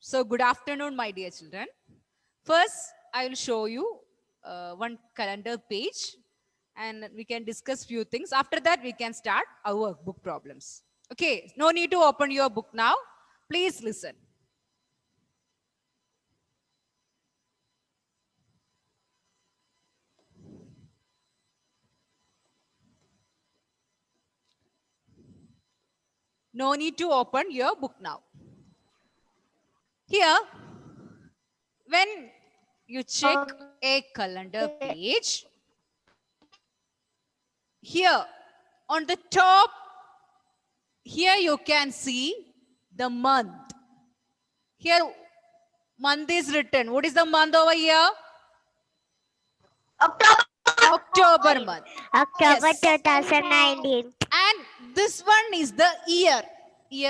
So good afternoon, my dear children. First, I will show you one calendar page and we can discuss few things. After that, we can start our workbook problems. Okay, no need to open your book now. Please listen. No need to open your book now. Here, when you check a calendar page, here on the top, here you can see the month. Here, month is written. What is the month over here? October month. October Yes. 2019. And this one is the year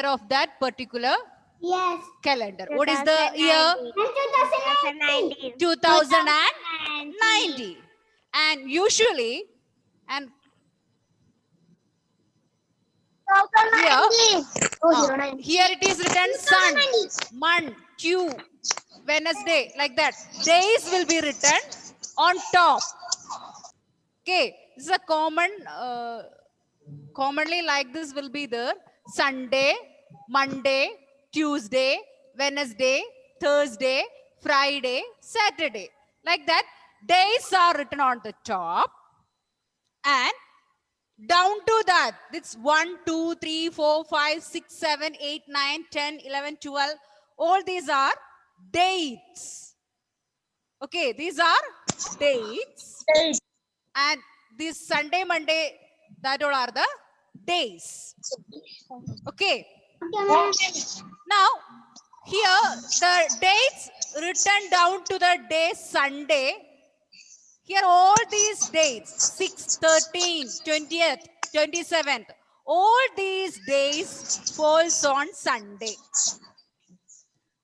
of that particular Yes. calendar. What is the year? 2019. 2019. And usually, and here it is written sun, month, Q, Wednesday, like that. Days will be written on top. Okay, this is a commonly like this will be there. Sunday, Monday, Tuesday, Wednesday, Thursday, Friday, Saturday. Like that, days are written on the top. And down to that, it's 1, 2, 3, 4, 5, 6, 7, 8, 9, 10, 11, 12. All these are dates. Okay, these are dates. And this Sunday, Monday, that all are the days. Okay. Now, here the dates written down to the day Sunday. Here all these dates, 6th, 13th, 20th, 27th, all these days falls on Sunday.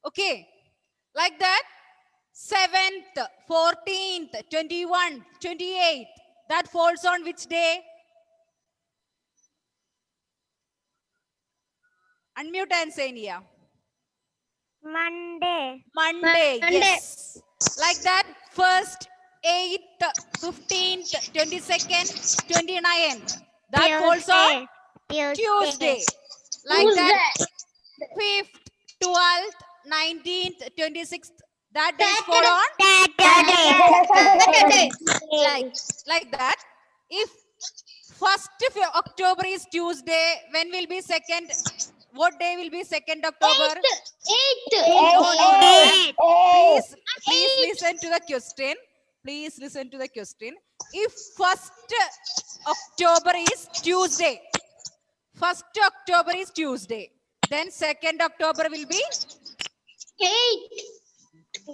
Okay, like that, 7th, 14th, 21st, 28th, that falls on which day? Unmute and say Nia. Monday. Monday, yes. Like that, 1st, 8th, 15th, 22nd, 29th. That falls on Tuesday. Like that, 5th, 12th, 19th, 26th. That days fall on Saturday. like that. If 1st of October is Tuesday, when will be 2nd? What day will be 2nd October? No. Please listen to the question. Please listen to the question. If 1st October is Tuesday, 1st October is Tuesday, then 2nd October will be?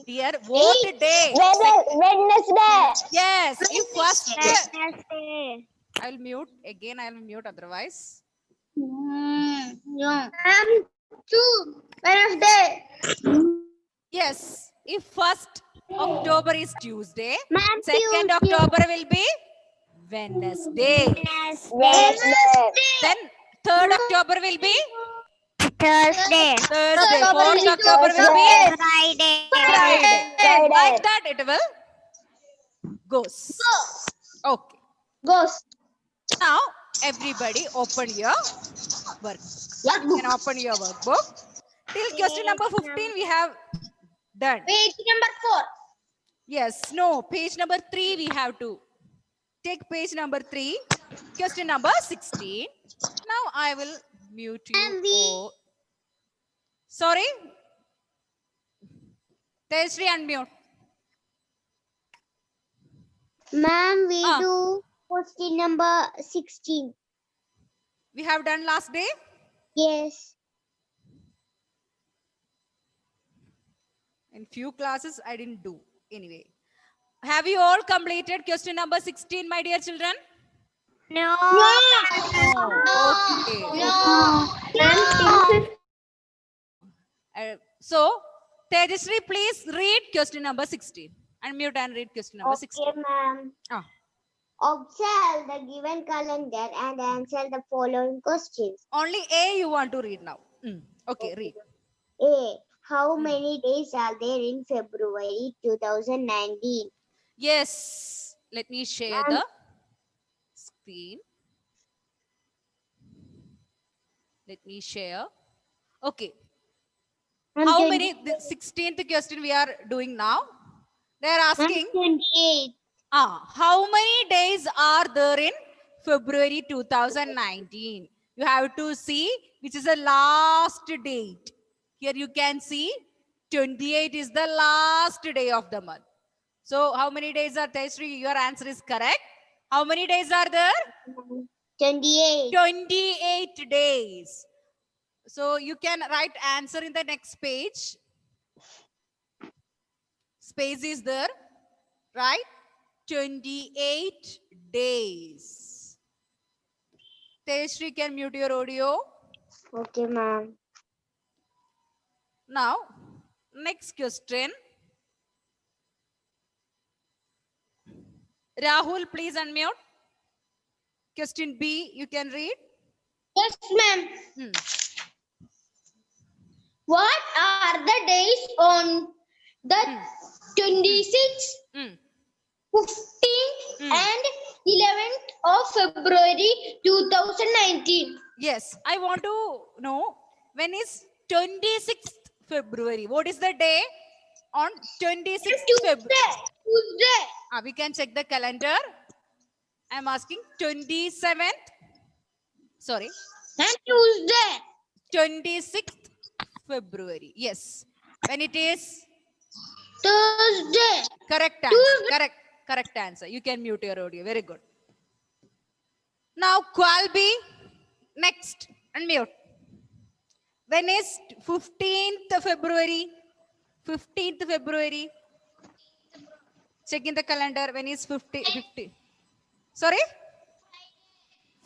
Dear, what day? Wednesday. Yes, if 1st, Wednesday. I will mute again. I will mute otherwise. Wednesday. Yes, if 1st October is Tuesday, Ma'am, 2nd October will be Wednesday. Then 3rd October will be Thursday. Thursday. 4th October will be Friday. Friday. Like that it will goes. Okay. Ghost. Now everybody open your workbook. You can open your workbook. Till question number 15 we have done. Page number 4. Yes, no, page number 3 we have to take page number 3, question number 16. Now I will mute you. Oh. Sorry? Tejasri, unmute. Ma'am, we do question number 16. We have done last day? Yes. In few classes I didn't do. Anyway. Have you all completed question number 16, my dear children? No. Okay. So, Tejasri, please read question number 16. Unmute and read question number 16. Okay, ma'am. Observe the given calendar and answer the following questions. Only A you want to read now. Okay, read. A. How many days are there in February 2019? Yes. Let me share Ma'am. the screen. Let me share. Okay. How many? The 16th question we are doing now. They are asking, 28. how many days are there in February 2019? You have to see which is the last date. Here you can see 28 is the last day of the month. So how many days are there? Sri? Your answer is correct. How many days are there? 28. 28 days. So you can write answer in the next page. Space is there, right? 28 days. Tejshri, can mute your audio. Okay, ma'am. Now, next question. Rahul, please unmute. Question B, you can read. Yes, ma'am. Hmm. What are the days on the 26th, Hmm. 15th, Hmm. and 11th of February 2019? Yes, I want to know when is 26th February. What is the day on 26th February? Tuesday. We can check the calendar. I'm asking 27th. Sorry. And Tuesday. 26th February. Yes. When it is Thursday. correct answer. Correct answer. You can mute your audio. Very good. Now, Qualby, next. Unmute. When is 15th February? 15th February. Check in the calendar. When is 50? Sorry?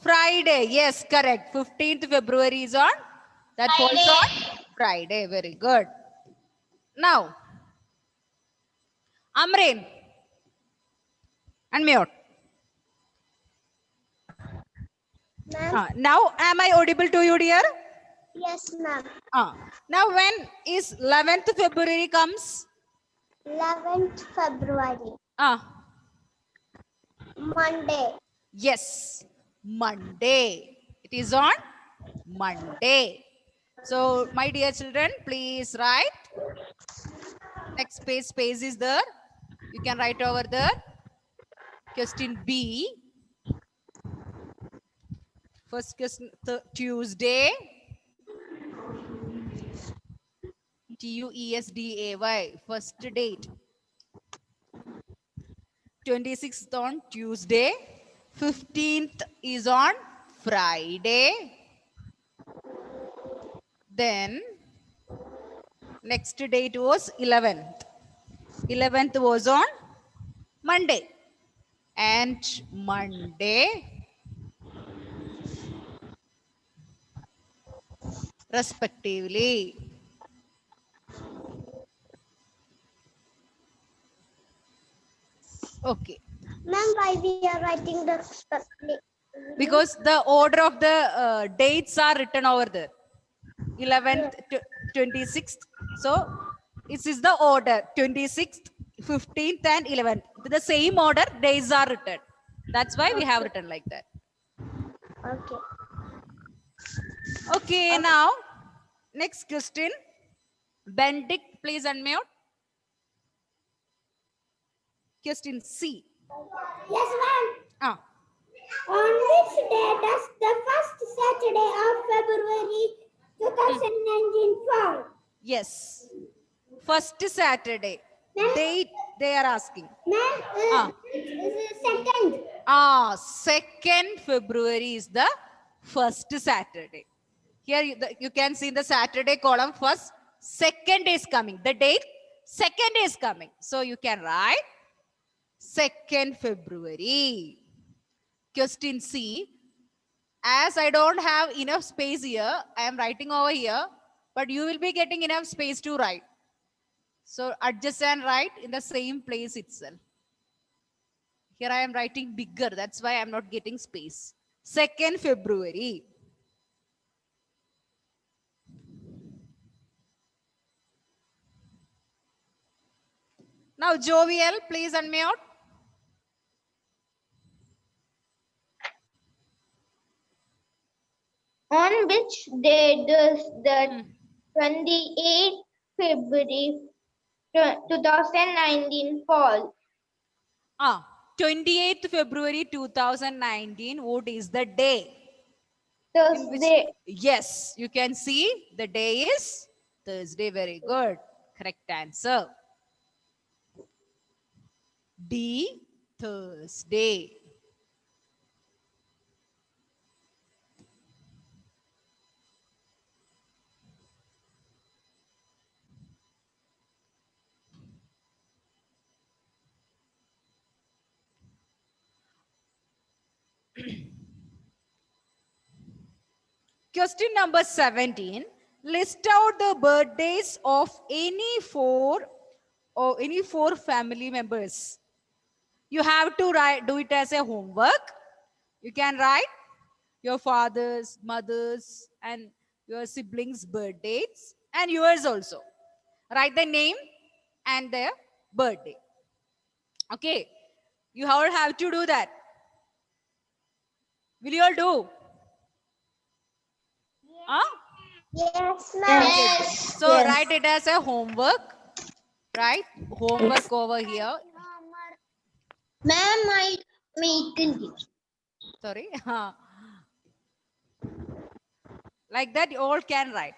Friday. Yes, correct. 15th February is on. That falls on Friday. Very good. Now, Amrin. Unmute. Now, am I audible to you, dear? Yes, ma'am. Now, when is 11th February comes? 11th February. Monday. Yes, Monday. It is on Monday. So, my dear children, please write. Next space is there. You can write over there. Question B. First question, Tuesday. Tuesday. First date. 26th on Tuesday. 15th is on Friday. Then next date was 11th. 11th was on Monday. And Monday, respectively. Okay. Ma'am, why we are writing the Because the order of the dates are written over there. 11th, 26th. So, this is the order. 26th, 15th and 11th. The same order, days are written. That's why we have written like that. Okay. Okay, now, next question. Benedict, please unmute. Question C. Yes, ma'am. Ah. On which day does the first Saturday of February 2019 fall? Yes. First Saturday. Date they are asking. Ma'am, second. 2nd February is the first Saturday. Here you can see the Saturday column first. Second is coming. The date second is coming. So you can write 2nd February. Question C. As I don't have enough space here, I am writing over here, but you will be getting enough space to write. So adjust and write in the same place itself. Here I am writing bigger. That's why I'm not getting space. 2nd February. Now, Jovial, please unmute. On which day does the 28th February 2019 fall? 28th February 2019. What is the day? In which, Thursday. yes, you can see the day is Thursday. Very good. Correct answer. D, Thursday. Question number 17. List out the birthdays of any four family members. You have to do it as a homework. You can write your father's, mother's, and your siblings' birthdays, and yours also. Write the name and their birthday. Okay. You all have to do that. Will you all do? Huh? Yes, Okay. So write it as a homework. Right? Homework over here. Ma'am, I can. Sorry. Like that, you all can write.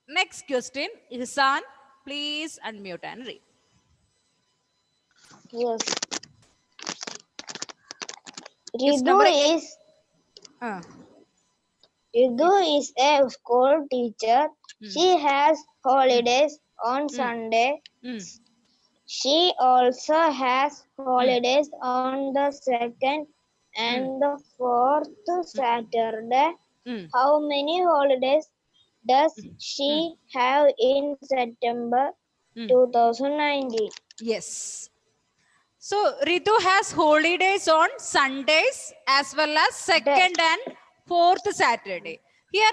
Next question. Ihsan, please unmute and read. Yes. It's number Ridu is a school teacher. She has holidays on Sunday. She also has holidays on the second and the fourth Saturday. How many holidays does she have in September 2019? Yes. So Ritu has holidays on Sundays as well as second and fourth Saturday. Here,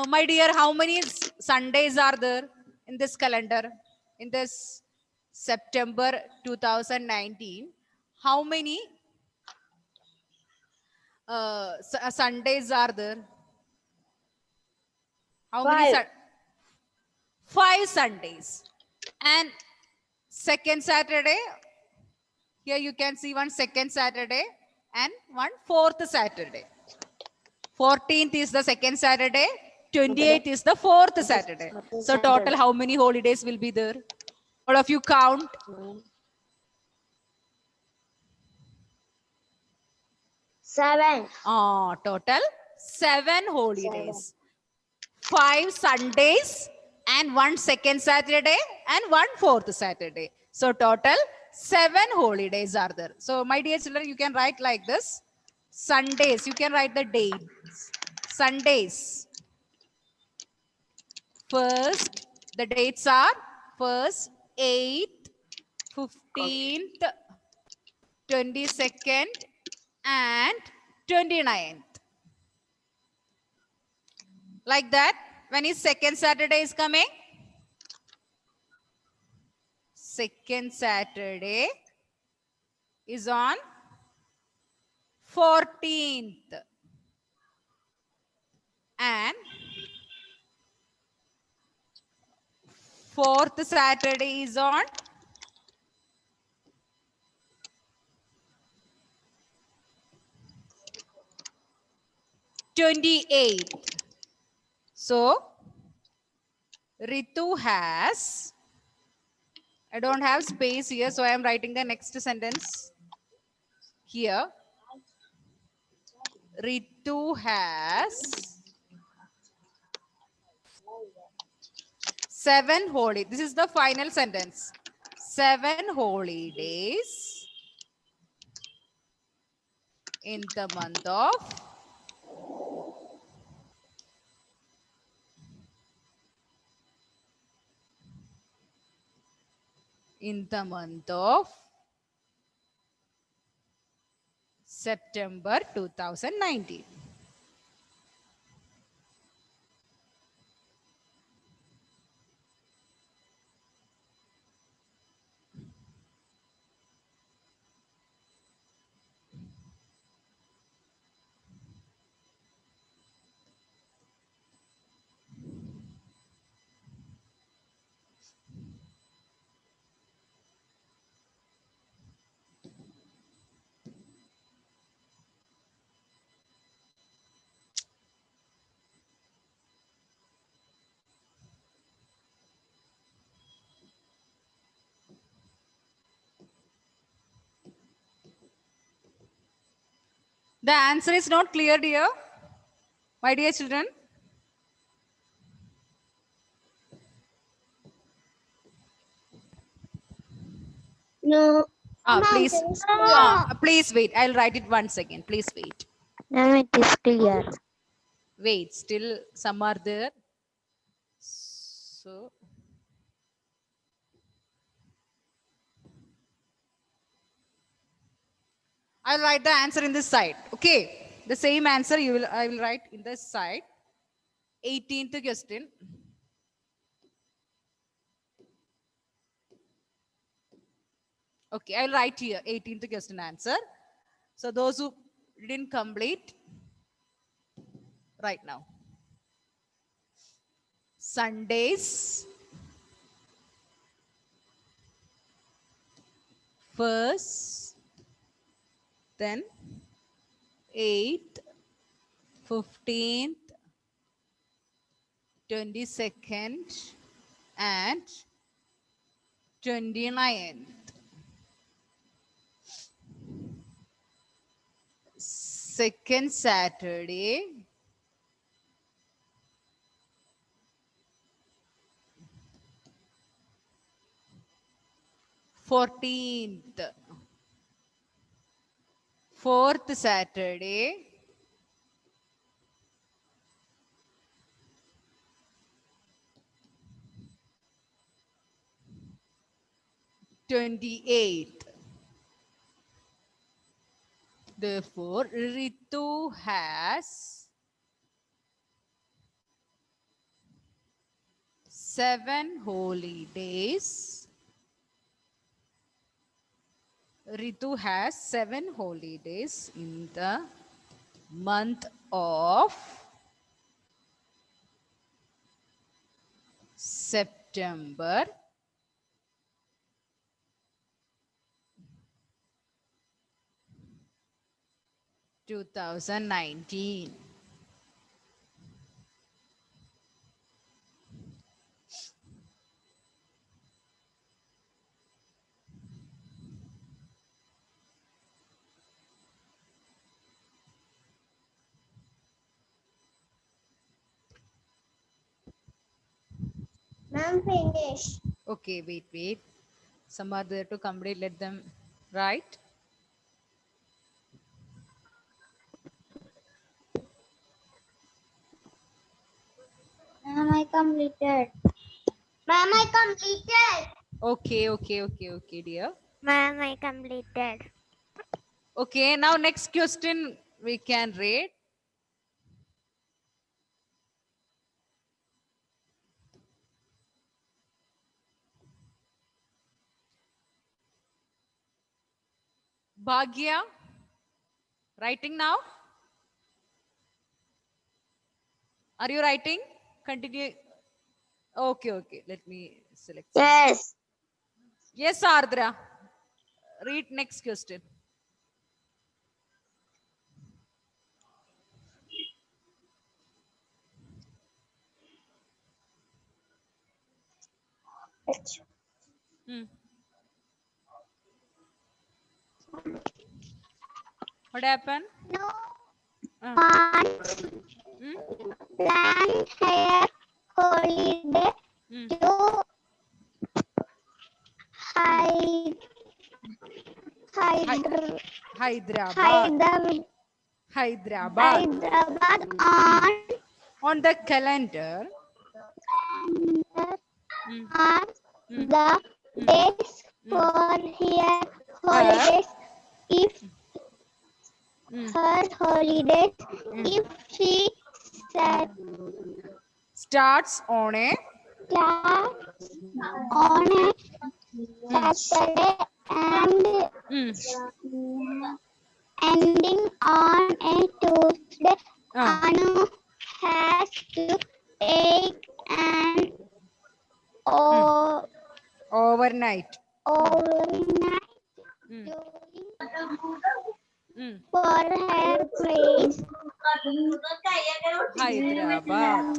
my dear, how many Sundays are there in this calendar? In this September 2019, how many Sundays are there? How many? 5 Sundays. And second Saturday, here you can see one second Saturday and one fourth Saturday. 14th is the second Saturday, 28th is the fourth Saturday. So total how many holidays will be there? All of you count. 7. Total 7 holidays. 5 Sundays and 1 second Saturday and 1 fourth Saturday. So total 7 holidays are there. So my dear children, you can write like this. Sundays, you can write the dates. Sundays. First, the dates are 1st, 8th, 15th, 22nd and 29th. Like that. When is second Saturday is coming? Second Saturday is on 14th. And fourth Saturday is on 28th. So, Ritu has, I don't have space here, so I am writing the next sentence here. Ritu has 7 holidays. This is the final sentence. 7 holidays in the month of September 2019. The answer is not clear, dear. My dear children. No. Please, No. please wait. I'll write it once again. Please wait. Now it is clear. Wait, still some are there. So, I'll write the answer in this side. Okay, the same answer I will write in this side. 18th question. Okay, I'll write here 18th question answer. So those who didn't complete, right now. Sundays, first, then 8th, 15th, 22nd, and 29th. Second Saturday, fourteenth. Fourth Saturday, 28th. Therefore, Ritu has 7 holy days. Ritu has 7 holy days in the month of September 2019. Ma'am, finish. Okay, wait. Some are there to complete. Let them write. Ma'am, I completed. Ma'am, I completed. Okay, dear. Ma'am, I completed. Okay, now next question we can read. Bhagya, writing now? Are you writing? Continue. Okay. Let me select. Yes. Yes, Ardra. Read next question. Hmm. What happened? No Uh, one hmm? plan hair holiday Hmm. to Hy- Hyder- Hyderabad. Hyder- Hyderabad. Hyderabad On the calendar. Hmm. on Hmm. the days for her holidays if Hmm. her holidays if she sat Starts on a on a Saturday and hmm. ending on a Tuesday. Ah. Anu has to take an Overnight. overnight Hmm. during Hmm. for her place. Hyderabad.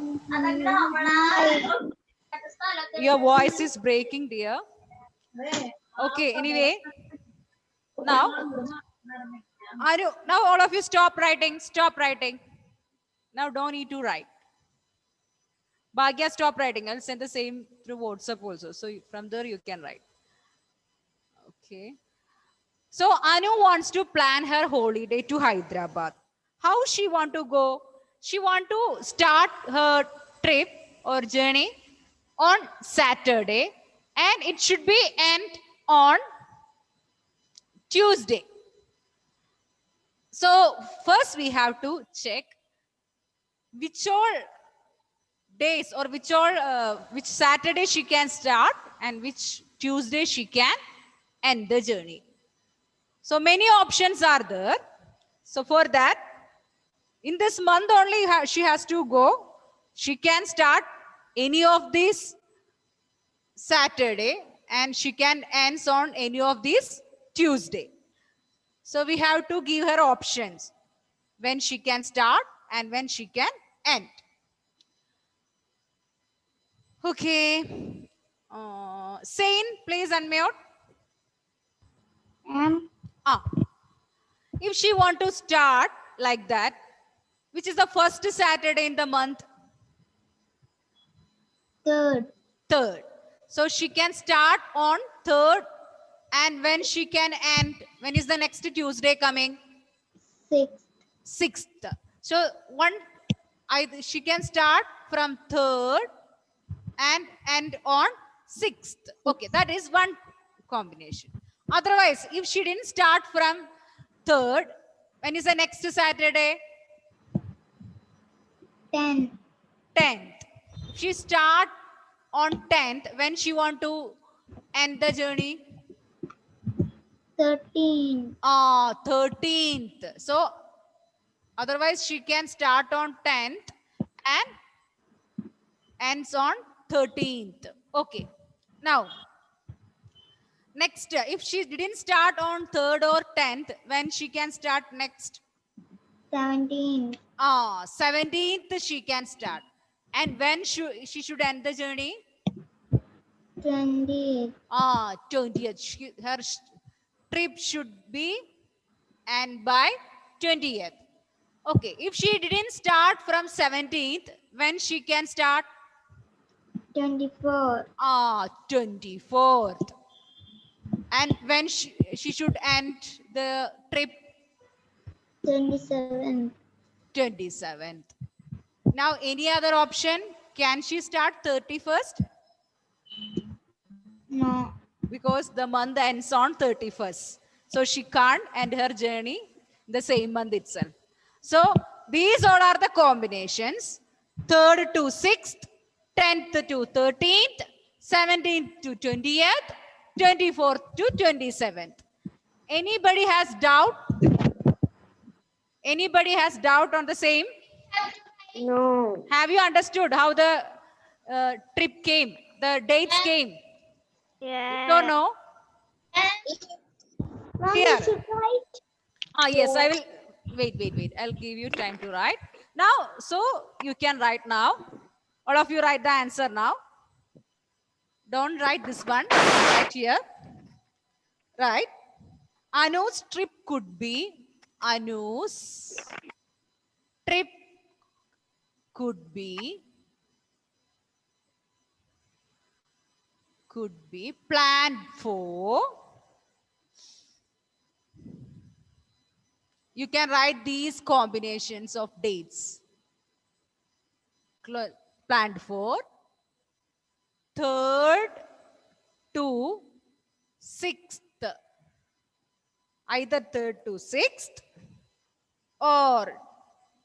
Your voice is breaking, dear. Okay, anyway. Now, Anu, now all of you stop writing. Stop writing. Now don't need to write. Bhagya, stop writing. I'll send the same through WhatsApp also. So from there you can write. Okay. So Anu wants to plan her holiday to Hyderabad. How she want to go? She want to start her trip or journey on Saturday, and it should be end on Tuesday. So first we have to check which all days or which Saturday she can start and which Tuesday she can end the journey. So many options are there. So for that, in this month only she has to go. She can start any of these Saturday and she can end on any of these Tuesday. So we have to give her options when she can start and when she can end. Okay. Sain, please unmute. If she want to start like that, which is the first Saturday in the month? Third. So she can start on 3rd, and when she can end, when is the next Tuesday coming? 6th. So she can start from 3rd and end on 6th. Okay, that is one combination. Otherwise, if she didn't start from 3rd, when is the next Saturday? 10th. She start on 10th. When she want to end the journey? 13th. 13th. So otherwise she can start on 10th and ends on 13th. Okay. Now, next, if she didn't start on 3rd or 10th, when she can start next? 17th. 17th she can start. And when she should end the journey? 20th. 20th. Her trip should be end by 20th. Okay. If she didn't start from 17th, when she can start? 24th. 24th. And when she should end the trip? 27th. 27th. Now, any other option? Can she start 31st? No. Because the month ends on 31st. So she can't end her journey the same month itself. So these all are the combinations. 3rd to 6th, 10th to 13th, 17th to 20th, 24th to 27th. Anybody has doubt? Anybody has doubt on the same? No. Have you understood how the trip came, the dates came? Yeah. Don't know? Here. Yes, I will. Wait. I'll give you time to write. Now, so you can write now. All of you write the answer now. Don't write this one. Write here. Right. Anu's trip could be. Anu's trip could be planned for. You can write these combinations of dates. Planned for 3rd to 6th. Either 3rd to 6th or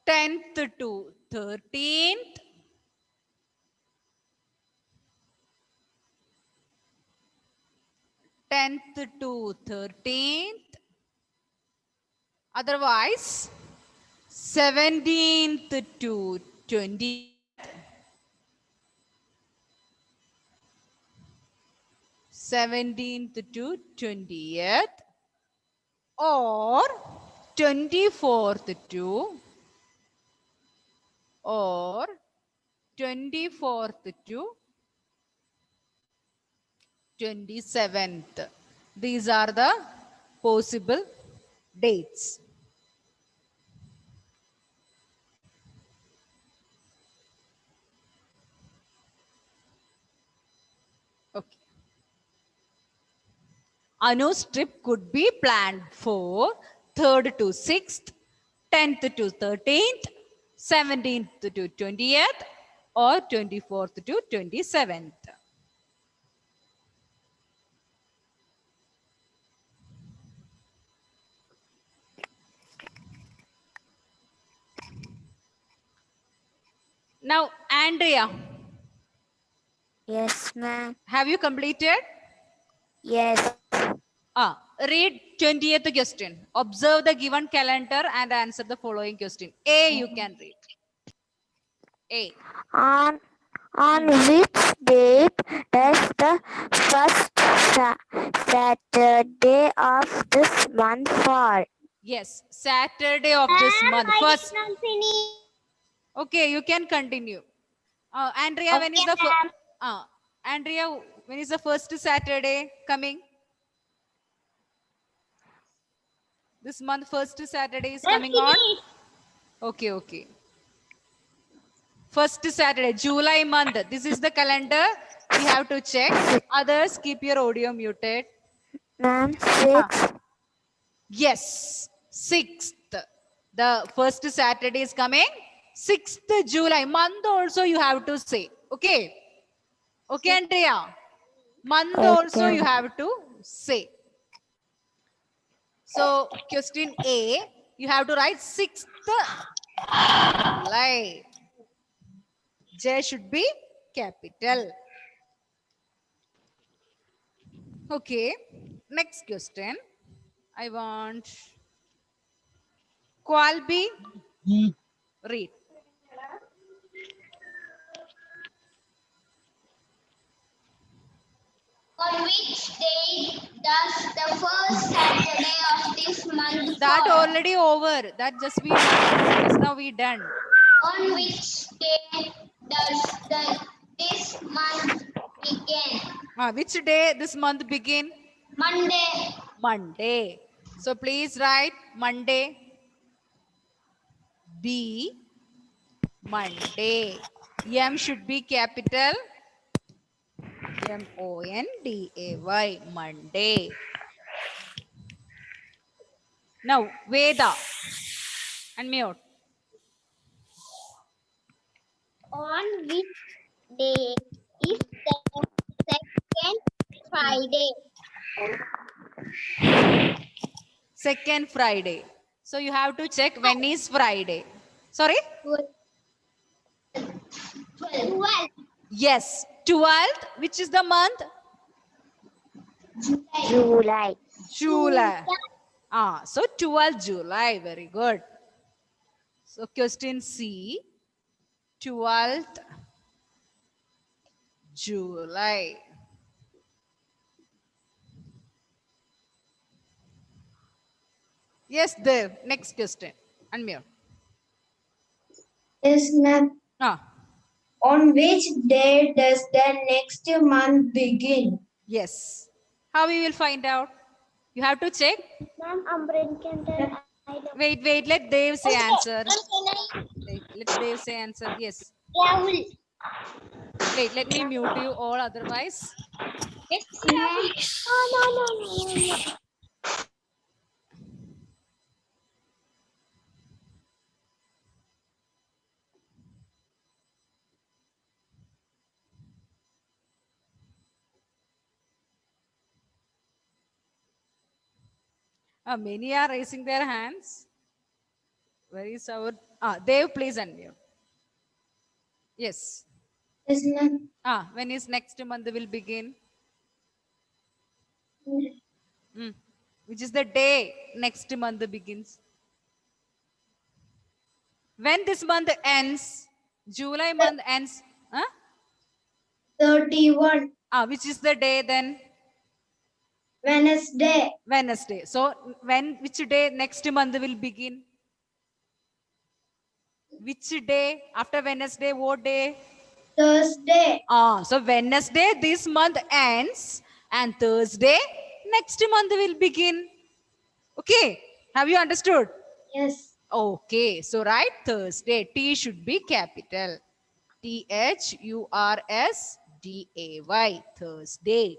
10th to 13th. To 13th, otherwise 17th to 20th, 17th to 20th, or 24th to 27th. These are the possible dates. Okay. Anu's trip could be planned for 3rd to 6th, 10th to 13th, 17th to 20th, or 24th to 27th. Now, Andrea, Yes, ma'am. have you completed? Yes. Read 20th question. Observe the given calendar and answer the following question. A, you can read. A. On which date does the first Saturday of this month fall? Yes, Saturday of this month. I First. did not finish. Okay, you can continue. Andrea, when is the Andrea, when is the first Saturday coming? This month, first Saturday is coming on. Okay, okay. First Saturday, July month. This is the calendar. We have to check. Others, keep your audio muted. Ma'am, Ah. 6. Yes, 6th. The first Saturday is coming. 6th July. Month also you have to say. Okay. Okay, Andrea. Month also Okay. you have to say. So, question A, you have to write 6th July. J should be capital. Okay. Next question. I want Qualby. Read. On which day does the first Saturday of this month That fall? already over. That just we done. Just now we done. On which day does this month begin? Which day this month begin? Monday. Monday. So please write Monday. B. Monday. M should be capital. Monday. Monday. Now Veda. Unmute. On which day is the second Friday? Second Friday. So you have to check when is Friday. Sorry? 12. Yes. 12th. Which is the month? July. July. So 12th July. Very good. So question C. 12th July. Yes, Dev. Next question. Unmute. Yes, ma'am. On which day does the next month begin? Yes. How we will find out? You have to check. Ma'am, Amrin can tell. Wait. Let Dev say answer. Let Dev say answer. Yes. Rahul. Wait, let me mute you all otherwise. Yes, Rahul. No. Many are raising their hands. Where is our... Dev, please unmute. Yes. Yes, ma'am. When is next month will begin? Which is the day next month begins? When this month ends? July month ends. 31. Which is the day then? Wednesday. Wednesday. So which day next month will begin? Which day after Wednesday? What day? Thursday. So Wednesday this month ends and Thursday next month will begin. Okay. Have you understood? Yes. Okay. So write Thursday. T should be capital. THURSDAY. THURSDAY, Thursday.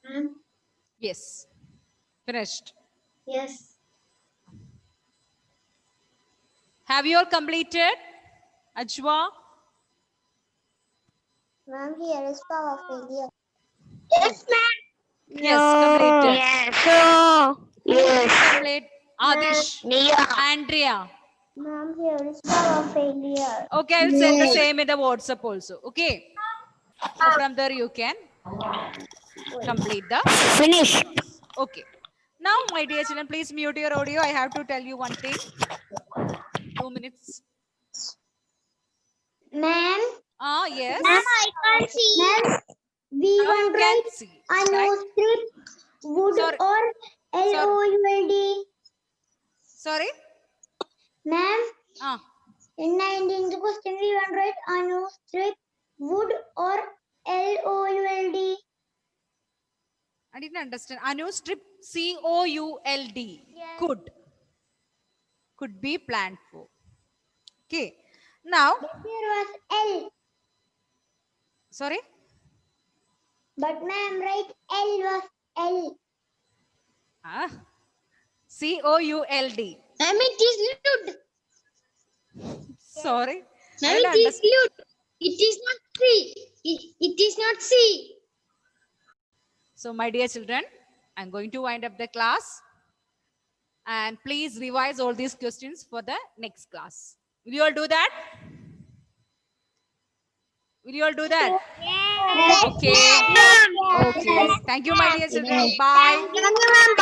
Ma'am. Yes. Finished. Yes. Have you all completed? Ajwa? Ma'am, here is power failure. Yes, ma'am. Yes, completed. Yes. No. Who Yes. complete? Adish. Nia. Andrea. Ma'am, here is power failure. Okay, I will send the same in the WhatsApp also. Okay. So from there you can complete the. Finish. Okay. Now, my dear children, please mute your audio. I have to tell you one thing. 2 minutes. Ma'am, Yes. I can't see. Ma'am, we Now you want can write see. a Correct? no script would Sorry. or LOULD. Sorry? Ma'am, Ah. in 19th question we want write a no script would or LOULD. I didn't understand. Anu strip COULD. Yes. Could be planned for. Okay. Now, There was L, sorry. but ma'am, write L was L. Ah. COULD. Ma'am, it is lute. Sorry. Ma'am, I don't it is understand. lute. It is not C. It is not C. So, my dear children, I'm going to wind up the class. And please revise all these questions for the next class. Will you all do that? Will you all do that? Yes. Okay. Okay. Thank you, my dear children. Bye. Thank you, ma'am.